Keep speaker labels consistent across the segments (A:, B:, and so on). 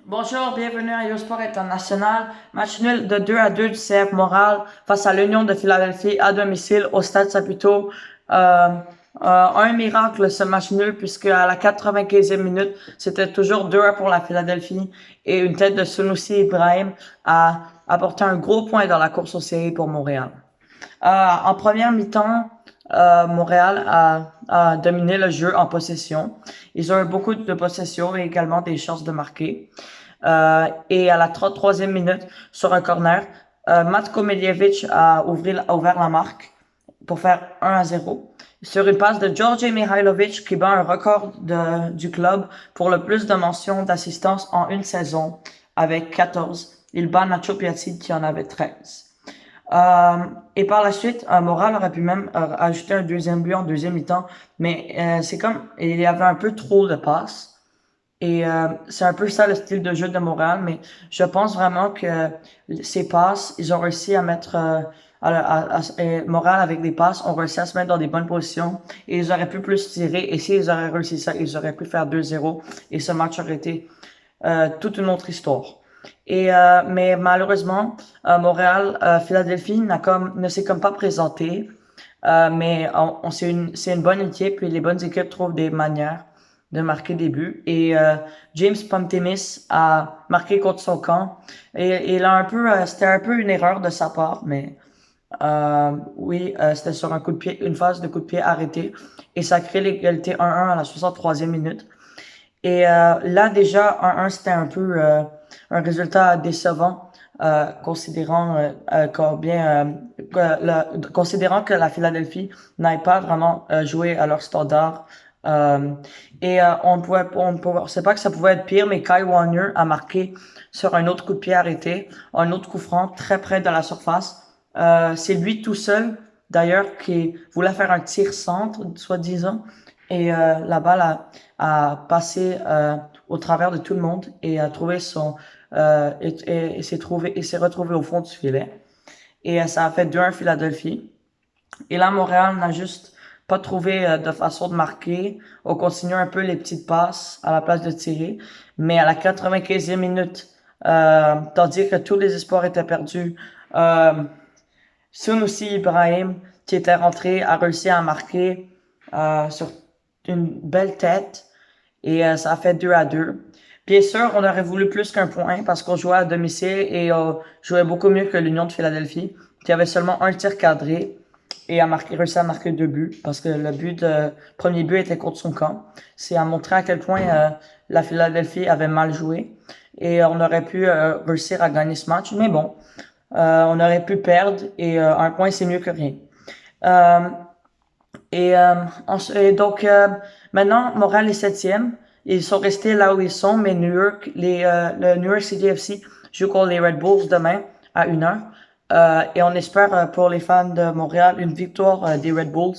A: Bonjour, bienvenue à Yosport International. Match nul de 2-2 du CF Montréal face à l'Union de Philadelphie à domicile au Stade Saputo. Un miracle ce match nul puisque à la 95e minute, c'était toujours 2-1 pour la Philadelphie et une tête de Sunusi Ibrahim a apporté un gros point dans la course aux séries pour Montréal. En première mi-temps, Montréal a dominé le jeu en possession. Ils ont eu beaucoup de possession et également des chances de marquer. Et à la 33e minute, sur un corner, Matko Miljevic a ouvert la marque pour faire 1-0. Sur une passe de Georgi Mihailovic qui bat un record du club pour le plus de mentions d'assistance en une saison avec 14. Il bat Nacho Piatti qui en avait 13. Et par la suite, Moral aurait pu même ajouter un deuxième but en deuxième mi-temps, mais c'est comme il y avait un peu trop de passes. Et c'est un peu ça le style de jeu de Montréal, mais je pense vraiment que ces passes, ils ont réussi à mettre Montréal avec des passes, ont réussi à se mettre dans des bonnes positions et ils auraient pu plus tirer. Et s'ils auraient réussi ça, ils auraient pu faire 2-0 et ce match aurait été toute une autre histoire. Et mais malheureusement, Philadelphie ne s'est comme pas présenté. Mais c'est une bonne équipe et les bonnes équipes trouvent des manières de marquer des buts. Et James Pantemis a marqué contre son camp. Et il a c'était un peu une erreur de sa part, mais oui, c'était sur un coup de pied, une phase de coup de pied arrêté. Et ça crée l'égalité 1-1 à la 63e minute. Et là déjà 1-1 c'était un peu un résultat décevant considérant que la Philadelphie n'avait pas vraiment joué à leur standard. Euh, on sait pas que ça pouvait être pire, mais Kai Warner a marqué sur un autre coup de pied arrêté, un autre coup franc très près de la surface. C'est lui tout seul d'ailleurs qui voulait faire un tir centre, soi-disant, et la balle a passé au travers de tout le monde et a trouvé et s'est retrouvé au fond du filet. Et ça a fait 2-1 Philadelphie. Et là, Montréal n'a juste pas trouvé de façon de marquer. On continue un peu les petites passes à la place de tirer. Mais à la 95e minute, tandis que tous les espoirs étaient perdus, euh, Sunusi Ibrahim, qui était rentré, a réussi à marquer sur une belle tête et ça a fait 2-2. Bien sûr, on aurait voulu plus qu'un point parce qu'on jouait à domicile et on jouait beaucoup mieux que l'Union de Philadelphie, qui avait seulement un tir cadré et réussi à marquer 2 buts parce que premier but était contre son camp. C'est à montrer à quel point la Philadelphie avait mal joué et on aurait pu réussir à gagner ce match. Mais bon, on aurait pu perdre et un point c'est mieux que rien. Euh, et donc, maintenant, Montréal est septième. Ils sont restés là où ils sont, mais le New York City FC joue contre les Red Bulls demain à 1h. Et on espère pour les fans de Montréal une victoire des Red Bulls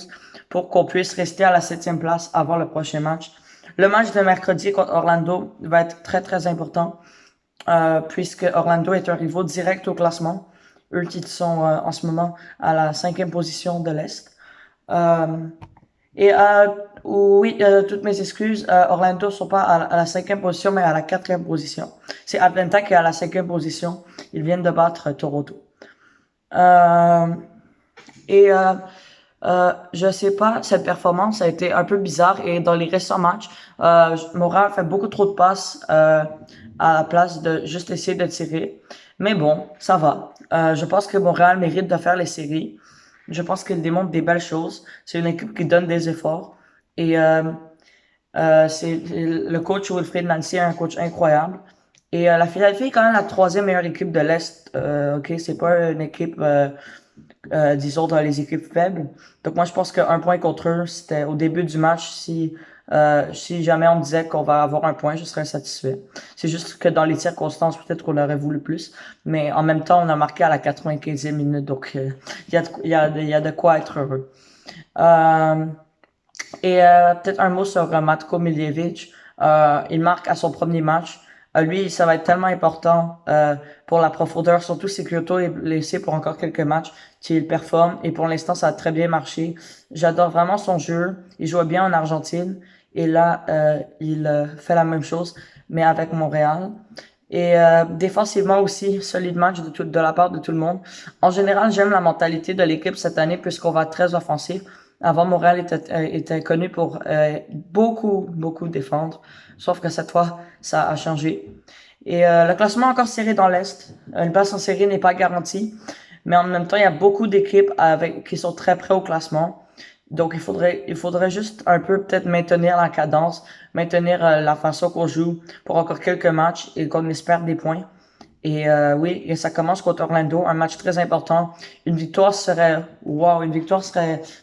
A: pour qu'on puisse rester à la septième place avant le prochain match. Le match de mercredi contre Orlando va être très très important puisque Orlando est un rival direct au classement. Eux qui sont en ce moment à la cinquième position de l'Est. Euh, et oui, toutes mes excuses, Orlando sont pas à la cinquième position, mais à la quatrième position. C'est Atlanta qui est à la cinquième position. Ils viennent de battre Toronto. Euh, et je sais pas, cette performance a été un peu bizarre et dans les récents matchs, Montréal fait beaucoup trop de passes à la place de juste essayer de tirer. Mais bon, ça va. Je pense que Montréal mérite de faire les séries. Je pense qu'il démontre des belles choses. C'est une équipe qui donne des efforts. Et le coach Wilfried Nancy est un coach incroyable. Et la Philadelphie est quand même la troisième meilleure équipe de l'Est. Ok, c'est pas une équipe, disons, dans les équipes faibles. Donc moi, je pense qu'un point contre eux, c'était au début du match. Si jamais on me disait qu'on va avoir un point, je serais satisfait. C'est juste que dans les circonstances, peut-être qu'on aurait voulu plus. Mais en même temps, on a marqué à la 95e minute. Donc, il y a de quoi être heureux. Euh, et peut-être un mot sur Matko Miljevic. Il marque à son premier match. Lui, ça va être tellement important pour la profondeur, surtout si Kyoto est blessé pour encore quelques matchs, qu'il performe. Et pour l'instant, ça a très bien marché. J'adore vraiment son jeu. Il joue bien en Argentine. Et là, il fait la même chose, mais avec Montréal. Et défensivement aussi, solide match de la part de tout le monde. En général, j'aime la mentalité de l'équipe cette année puisqu'on va très offensif. Avant, Montréal était connu pour beaucoup défendre. Sauf que cette fois, ça a changé. Et le classement est encore serré dans l'Est. Une place en série n'est pas garantie. Mais en même temps, il y a beaucoup d'équipes qui sont très près au classement. Donc, il faudrait juste un peu peut-être maintenir la cadence, maintenir la façon qu'on joue pour encore quelques matchs et qu'on espère des points. Et oui, et ça commence contre Orlando, un match très important. Une victoire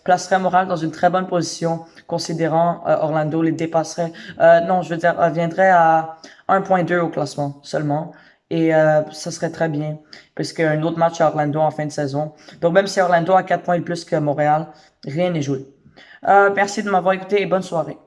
A: placerait Montréal dans une très bonne position, considérant Orlando les dépasserait. Non, je veux dire, viendrait à 1,2 au classement seulement. Et ça serait très bien, puisqu'il y a un autre match à Orlando en fin de saison. Donc même si Orlando a 4 points de plus que Montréal, rien n'est joué. Merci de m'avoir écouté et bonne soirée.